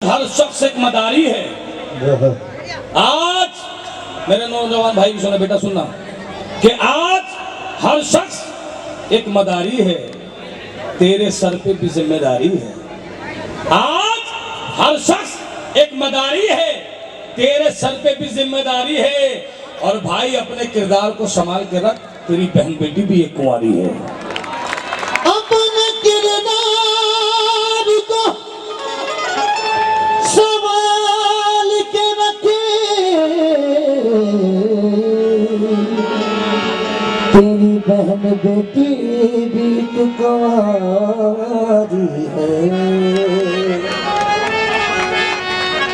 हर शख्स एक मदारी है। आज मेरे नौजवान भाई भी सुना, बेटा सुनना कि आज हर शख्स एक मदारी है, तेरे सर पे भी जिम्मेदारी है। आज हर शख्स एक मदारी है, तेरे सर पे भी जिम्मेदारी है। और भाई अपने किरदार को संभाल के रख, तेरी बहन बेटी भी एक कुंवारी है। अपने किरदार को संभाल के रखे, तेरी बहन बेटी भी तो कुंवारी है।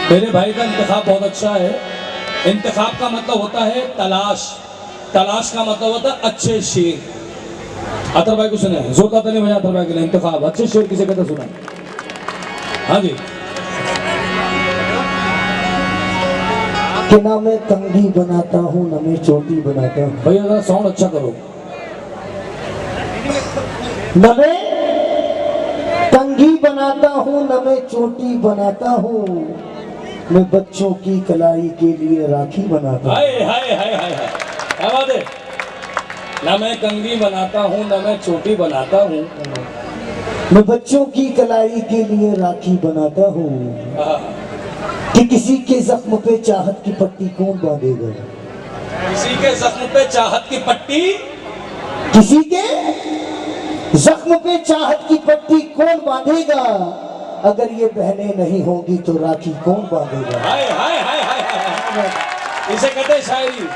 मेरे भाई का इंतखाब बहुत अच्छा है। इंतखाब का मतलब होता है तलाश, तलाश का मतलब होता है अच्छे शेर। अतर भाई को सुने, जोरदार ताली बजा अतर भाई के लिए। इंतखाब अच्छे शेर किसे कहते सुना? हाँ जी। कि ना मैं कंघी बनाता हूँ ना मैं चोटी बनाता हूँ। भैया जरा साउंड अच्छा करो। न मैं कंघी बनाता हूँ न मैं चोटी बनाता हूँ, मैं बच्चों की कलाई के लिए राखी बनाता हूँ। हाय हाय हाय हाय हाय, क्या बात है। ना मैं कंघी बनाता हूँ ना मैं चोटी बनाता हूँ, मैं बच्चों की कलाई के लिए राखी बनाता हूँ। हाँ। कि किसी के जख्म पे चाहत की पट्टी कौन बांधेगा? किसी के जख्म पे चाहत की पट्टी, किसी के जख्म पे चाहत की पट्टी कौन बांधेगा? अगर ये बहनें नहीं होंगी तो राखी कौन बांधेगा? हाय हाय हाय हाय हाय, इसे कहते हैं शायरी।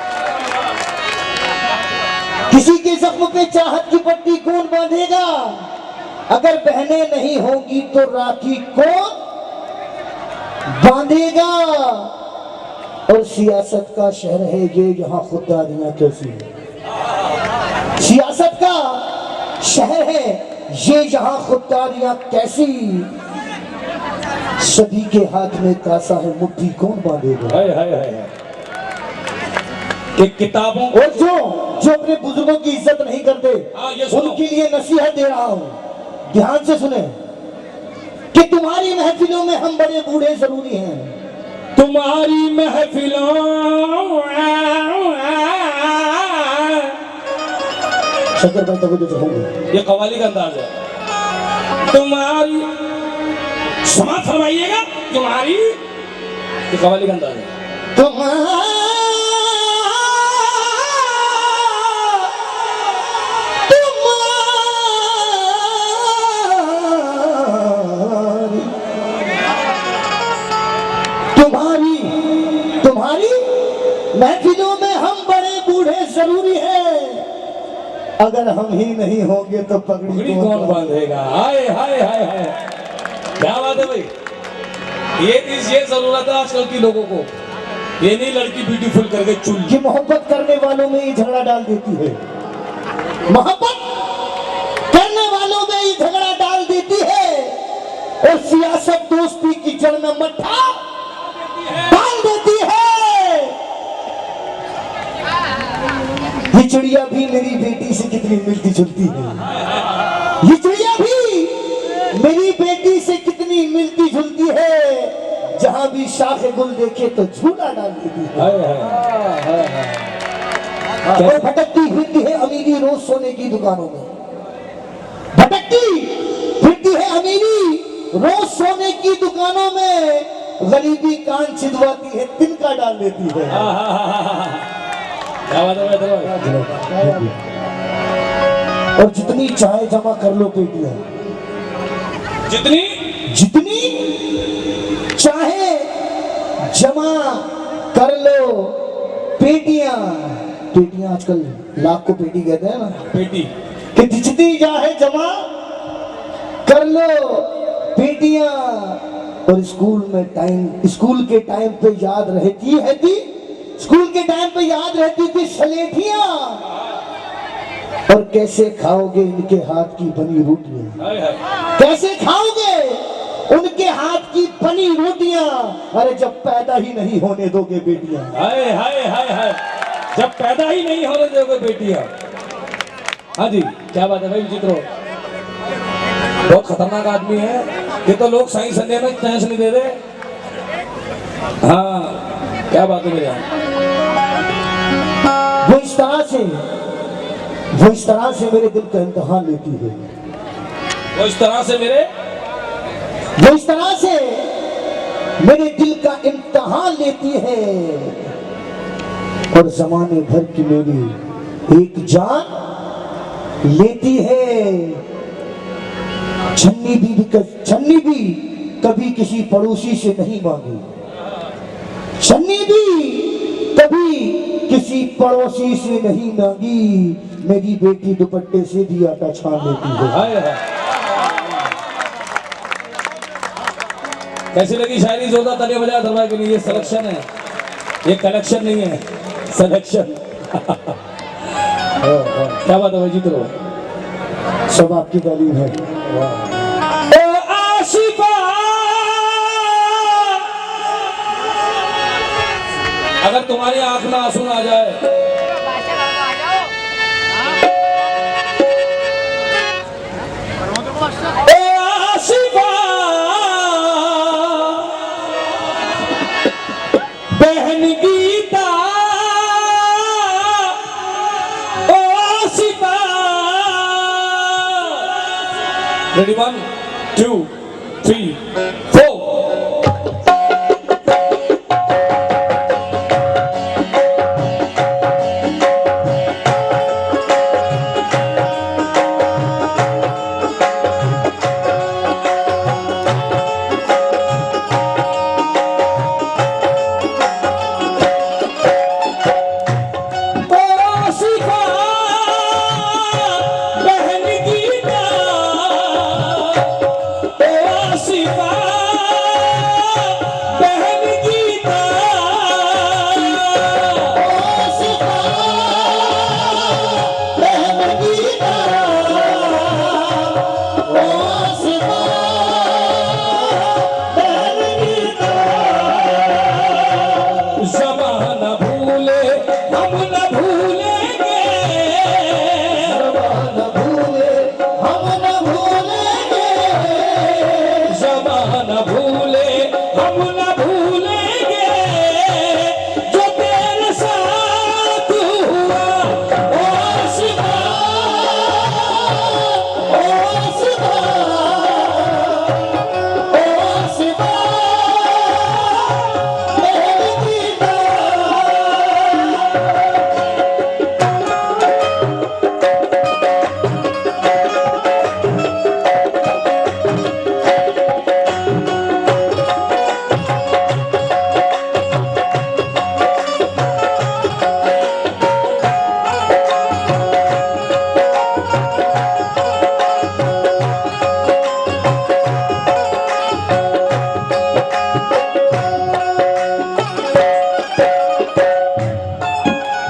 किसी के जख्म पे चाहत की पट्टी कौन बांधेगा? अगर बहनें नहीं होंगी तो राखी कौन बांधेगा? और सियासत का शहर है ये, यहाँ खुददारियां कैसी है। सियासत का शहर है ये, यहाँ खुददारियां कैसी। सभी के हाथ में कासा है, मुट्ठी कौन बांधेगा? हाय हाय हाय हाय। कि किताबों और जो अपने बुजुर्गों की इज्जत नहीं करते, हाँ, ये सुनो। उनके लिए नसीहत दे रहा हूं, ध्यान से सुने। कि तुम्हारी महफिलों में हम बड़े बूढ़े जरूरी हैं। तुम्हारी महफिलों, शक्कर भाई तक जो होंगे, ये कव्वाली का अंदाज है। तुम्हारी समाज फरमाइएगा, तुम्हारी, ये कव्वाली का अंदाज है। तुम्हारी महफिलों में हम बड़े बूढ़े जरूरी हैं। अगर हम ही नहीं होंगे तो पगड़ी कौन बांधेगा? हाय हाय हाय हाय, क्या बात है भाई। ये जरूरत है आजकल की लोगों को। ये नहीं लड़की ब्यूटीफुल करके चुन कि मोहब्बत करने वालों में ही झगड़ा डाल देती है। मोहब्बत करने वालों में ही झगड़ा डाल देती है, और सियासत दोस्ती की जड़ में मट्ठा डाल देती है। ये चिड़िया भी मेरी बेटी से कितनी मिलती जुलती है। ये चिड़िया भी मेरी बेटी से कितनी मिलती जुलती है। जहां भी शाख गुल देखे तो झूला डाल देती है। और भटकती फिरती है अमीरी रोज सोने की दुकानों में। भटकती फिरती है अमीरी रोज सोने की दुकानों में। गरीबी कान छिदवाती है, तिनका डाल देती है। क्या बात है। और जितनी चाहे जमा कर लो पेटियां, जितनी जितनी चाहे जमा कर लो पेटियां। पेटियां आजकल लाख को पेटी कहते हैं ना, पेटी। कि जितनी चाहे जमा कर लो पेटियां। और स्कूल के टाइम पे याद रहती है थी, स्कूल के टाइम पे याद रहती थी सलेठियां। और कैसे खाओगे इनके हाथ की बनी रोटियां? कैसे खाओगे उनके हाथ की बनी रोटियां? अरे जब पैदा ही नहीं होने दोगे बेटियां। हाय हाय हाय हाय, जब पैदा ही नहीं होने दोगे बेटियां। हाँ जी, क्या बात है भाई विचित्रो। बहुत खतरनाक आदमी है ये तो। लोग साइंस संडे में चांस नहीं दे रहे। हाँ क्या बात है मेरे यहाँ? वो इस तरह से मेरे दिल का इम्तिहान लेती है। वो इस तरह से मेरे दिल का इम्तिहान लेती है और जमाने भर की मेरी एक जान लेती है। छन्नी भी कभी किसी पड़ोसी से नहीं मांगी, छन्नी भी कभी किसी पड़ोसी से नहीं मांगी। मेरी बेटी दुपट्टे से भी आटा छान लेती है। हाय हाय। कैसी लगी शायरी? जोरदार तालियां बजाया दरबार के लिए। ये सिलेक्शन है, ये कलेक्शन नहीं है, सिलेक्शन। क्या बात है भाई? जीत रहो, सब आपकी तालीम है। ओ आशिफा, अगर तुम्हारी आंख में आंसू ना आ जाए, ओ आशिफा बहन गीता, ओ आशिफा। रेडी 1 2 3 4।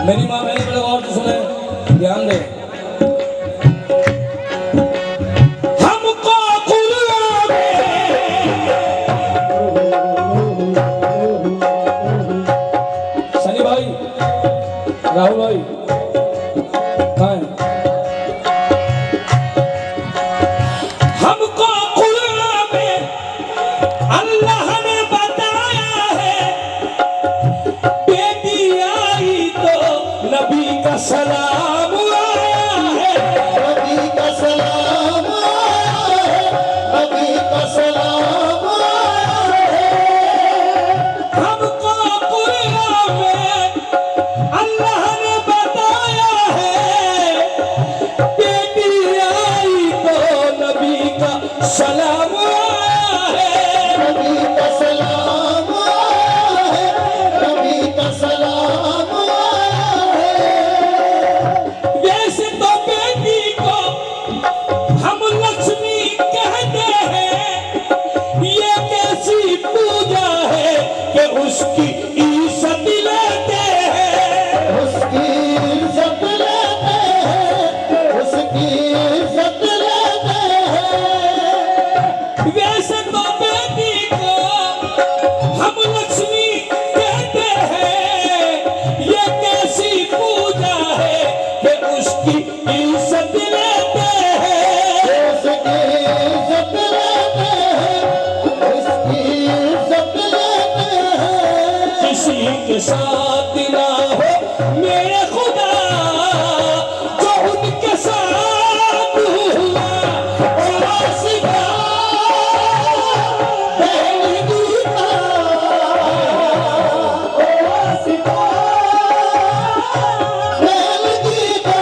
मेरी माँ बहन बड़े गौर से सुने, ध्यान दे। हमको कुरान सनी भाई, राहुल भाई कहाँ है? हमको कुरान में अल्लाह ने बताया है, बेटी आई तो नबी का सलाम आया है, नबी का सलाम आया है, नबी का सलाम आया है। हमको कुरान में अल्लाह ने बताया है, बेटी आई तो नबी का सलाम आया है, नबी का सलाम आया है, नबी का सलाम आया है। वैसे तो बेटी को हम लक्ष्मी कहते हैं, ये कैसी पूजा है कि उसकी इज्जत लेते हैं, उसकी इज्जत लेते हैं, उसकी इज्जत लेते हैं। वैसे तो बेटी को हम लक्ष्मी कहते हैं, ये कैसी पूजा है कि उसकी इज्जत लेते हैं, उसकी इज्जत लेते हैं, उसकी इज्जत लेते हैं। के साथ ना हो मेरे खुदा, जो उनके साथ हुआ और आसिफा पहलगी का, ओ आसिफा पहलगी का।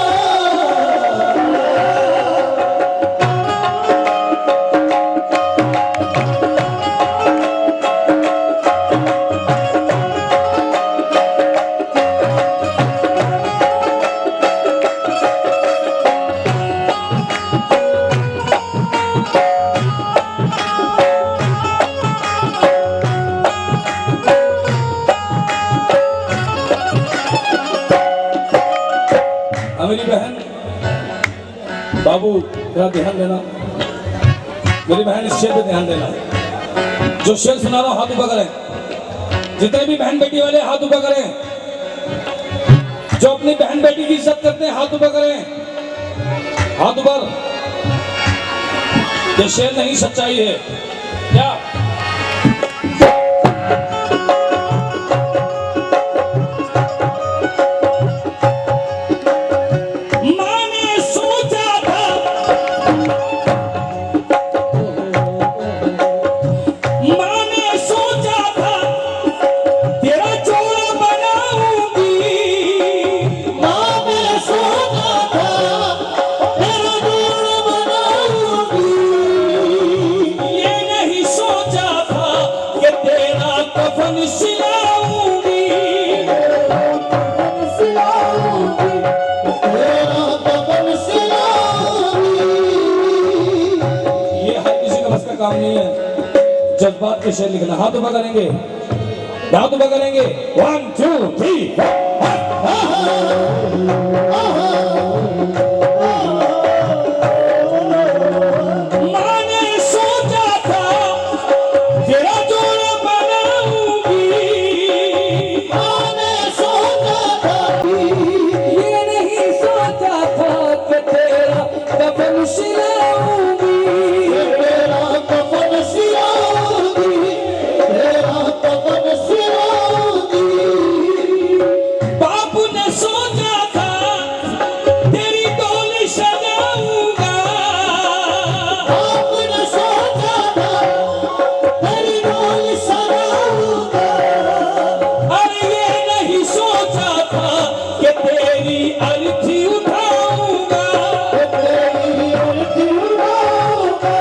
मेरी बहन बाबू जरा ध्यान देना, मेरी बहन इस शेर पे ध्यान देना। जो शेर सुना रहा हूं हाथ ऊपर करें, जितने भी बहन बेटी वाले हाथ ऊपर करें, जो अपनी बहन बेटी की इज्जत करते हैं हाथ ऊपर करें, हाथ ऊपर। ये शेर नहीं सच्चाई है क्या? काम नहीं है जज्बात के शेर लिखना। हाथ ऊपर करेंगे, हाथ ऊपर करेंगे, 1 2 3 माने सोचा था तेरा जोड़ा बनाऊंगी, मैंने सोचा था, ये नहीं सोचा था कि तेरा कफन सिलाऊंगी। तेरा कफन सिलाऊंगी, तेरा कफन सिलाऊंगी। बाप ने सोचा था तेरी डोली सजाऊंगा, आपने सोचा था तेरी डोली सजाऊंगा। अरे ये नहीं सोचा था कि तेरी अर्थी उठाऊंगा। तेरी अर्थी उठाऊंगा,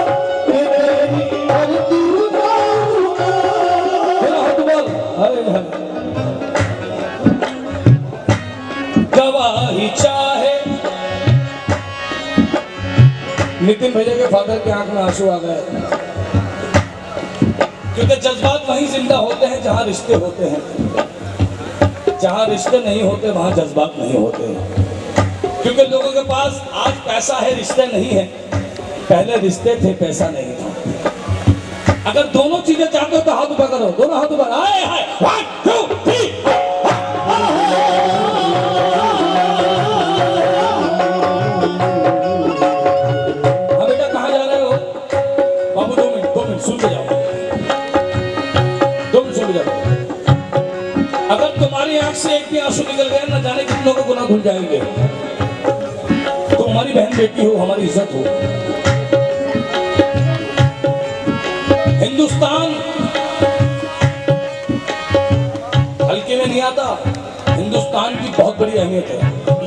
तेरी अर्थी उठाऊंगा। मेरा हाथ बोल, अरे हरे गवाही चाहे। नितिन भैया के फादर की आंख में आंसू आ गए, क्योंकि जज्बात वहीं जिंदा होते हैं जहां रिश्ते होते हैं। जहां रिश्ते नहीं होते वहां जज्बात नहीं होते, क्योंकि लोगों के पास आज पैसा है, रिश्ते नहीं है। पहले रिश्ते थे, पैसा नहीं था। अगर दोनों चीजें चाहते हो तो हाथ ऊपर करो, दोनों हाथ ऊपर। आए हाय 1 2 3 हाँ बेटा कहाँ जा रहे हो? बाबू 2 मिनट सुन के जाओ, 2 मिनट सुन के जाओ। अगर तुम्हारी आंख से एक भी आंसू निकल गया न जाने कितनों को गुनाह धुल जाएंगे। तुम हमारी बहन बेटी हो, हमारी इज्जत हो। हिंदुस्तान हल्के में नहीं आता, हिंदुस्तान की बहुत बड़ी अहमियत है।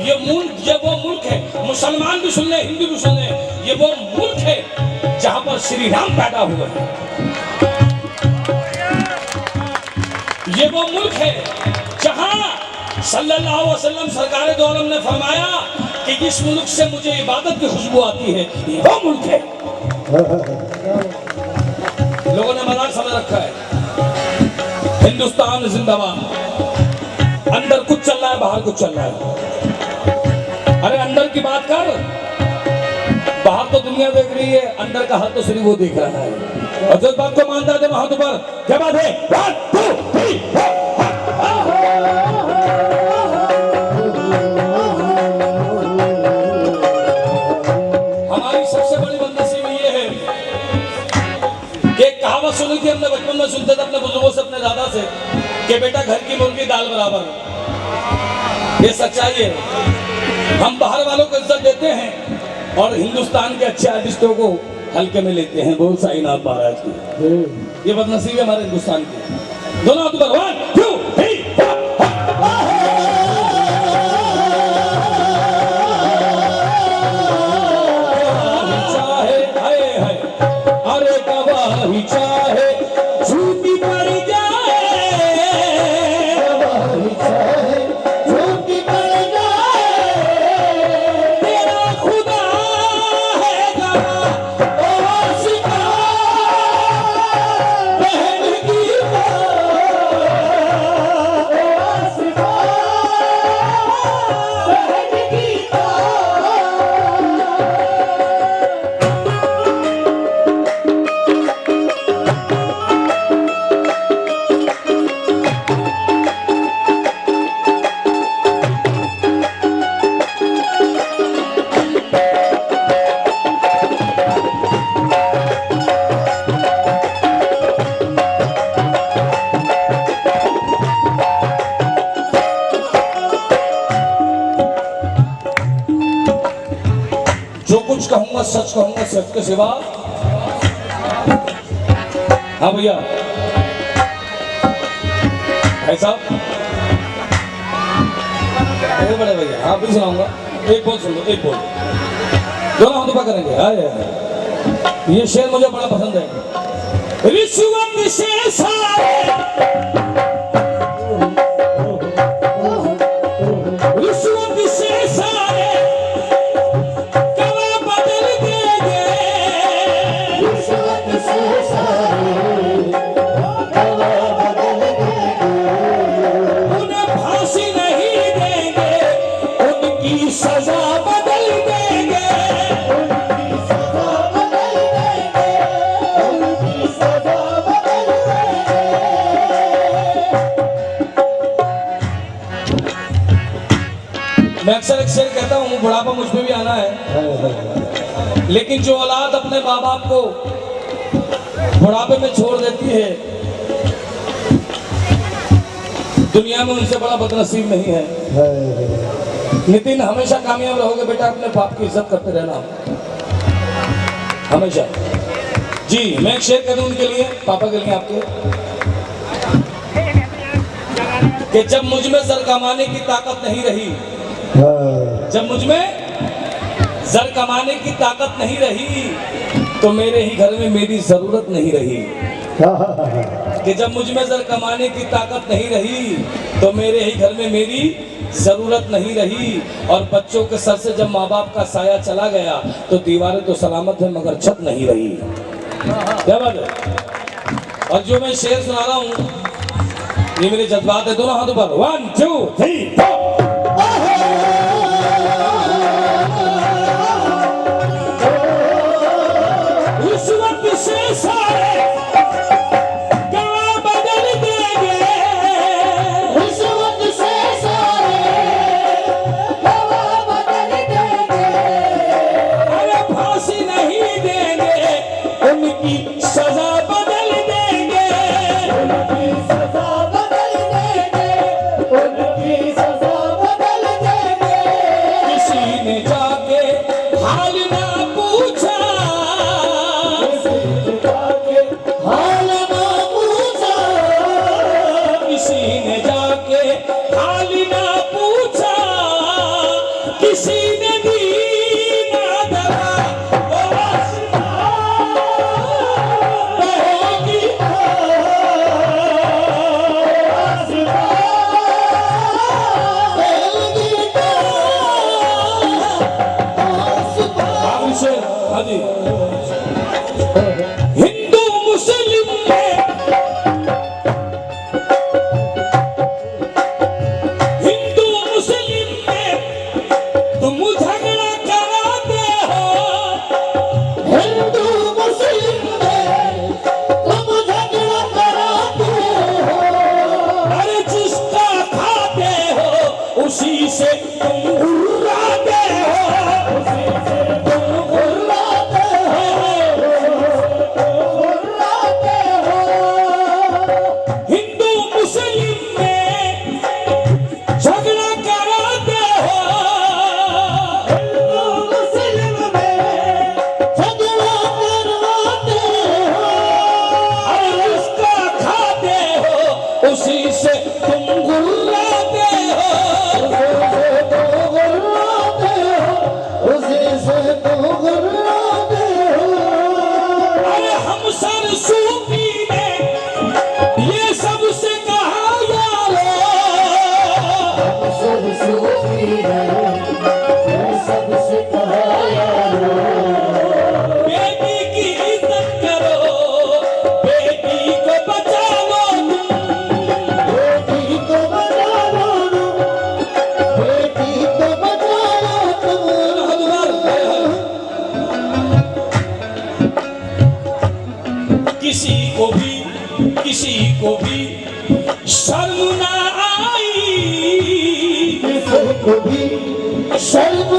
ये वो मुल्क है, मुसलमान भी सुन ले, हिंदू भी सुन ले, ये वो मुल्क है जहां पर श्री राम पैदा हुए हैं। ये वो मुल्क है जहां सल्लल्लाहु अलैहि वसल्लम सरकारे दो आलम ने फरमाया कि जिस मुल्क से मुझे इबादत की खुशबू आती है ये वो मुल्क है। लोगों ने मजाक समझ रखा है। हिंदुस्तान जिंदाबाद। अंदर कुछ चल रहा है, बाहर कुछ चल रहा है। अरे अंदर की बात कर, बाहर तो दुनिया देख रही है, अंदर का हाथ तो सिर्फ वो देख रहा है। और जिस बात को मानता है तो हाथ ऊपर। क्या बात है? 1 2 3 हमारी सबसे बड़ी बदनसीबी ये है कि कहावत सुनी थी हमने बचपन में, सुनते थे अपने बुजुर्गों से, अपने दादा से, कि बेटा घर की मुर्गी दाल दाल बराबर, ये सच्चाई है। हम बाहर वालों को इज्जत देते हैं और हिंदुस्तान के अच्छे आर्टिस्टों को हल्के में लेते हैं। बोल साईनाथ महाराज की, ये बदनसीब है हमारे हिंदुस्तान की। दोनों हाथ ऊपर, 1 2 3 चाहे हाय हाय, अरे गवाही चाहे झूठी पड़ जाए, गवाही चाहे झूठी पड़ जाए, तेरा खुदा है गवाह, ओ आशिका बहन की माँ, ओ आशिका बहन की माँ। जो कुछ कहूंगा सच कहूंगा, सच के सिवा। हाँ भैया, भाई साहब, अरे बड़े भैया, हाँ भी सुनाऊंगा। एक बोल सुन लो, एक बोल, दोनों हाथ ऊपर करेंगे। हाय हाय, ये शेर मुझे बड़ा पसंद है। रिश्वत से सारे, रिश्वत से सारे गवाह बदल देंगे, रिश्वत से सारे गवाह बदल देंगे, उन्हें फांसी नहीं देंगे, उनकी सजा बदल देंगे। उनकी सजा बदल देंगे, उनकी सजा बदल देंगे। मैं अक्सर एक शेर कहता हूँ, बुढ़ापा मुझ पे भी आना है, लेकिन जो औलाद अपने माँ बाप को बुढ़ापे में छोड़ देती है, दुनिया में उनसे बड़ा बदनसीब नहीं है। नितिन, हमेशा कामयाब रहोगे बेटा, अपने बाप की इज्जत करते रहना हमेशा। जी, मैं एक शेर कह दूं उनके लिए, पापा के लिए, आपके, कि जब मुझ में जर कमाने की ताकत नहीं रही, जब मुझ में जर कमाने की ताकत नहीं रही, तो मेरे ही घर में मेरी जरूरत नहीं रही। कि जब मुझ में जर कमाने की ताकत नहीं रही, तो मेरे ही घर में मेरी जरूरत नहीं रही। और बच्चों के सर से जब माँ बाप का साया चला गया, तो दीवारें तो सलामत है मगर छत नहीं रही। क्या बात है। और जो मैं शेर सुना रहा हूँ, ये मेरे जज्बात है। दोनों हाथों पर, 1 2 3 4। रिश्वत से सारे गवाह बदल देंगे, रिश्वत से सारे गवाह बदल देंगे, अरे फांसी नहीं देंगे, उनकी सजा बदल देंगे। उनकी सजा बदल देंगे, उनकी सजा बदल देंगे। किसी ने जाके हाल ना पूछा, किसी ने जाके हाल ना पूछा, किसी ने जाके हाल ना पूछा, किसी ने दी ना दवा, ओ आशिका बहन की आशिका बहन की आशिका। आखिरी शेर, हाँ जी। हिंदू मुस्लिम में, हिंदू मुस्लिम में तुम झगड़ा कराते हो, हिंदू मुस्लिम में तुम झगड़ा कराते हो, अरे जिसका खाते हो उसी से तुम उड़ाते हो, उसी से तुम उड़ाते हो, उड़ाते हो। किसी को भी शर्म ना आई, किसी को भी शर्म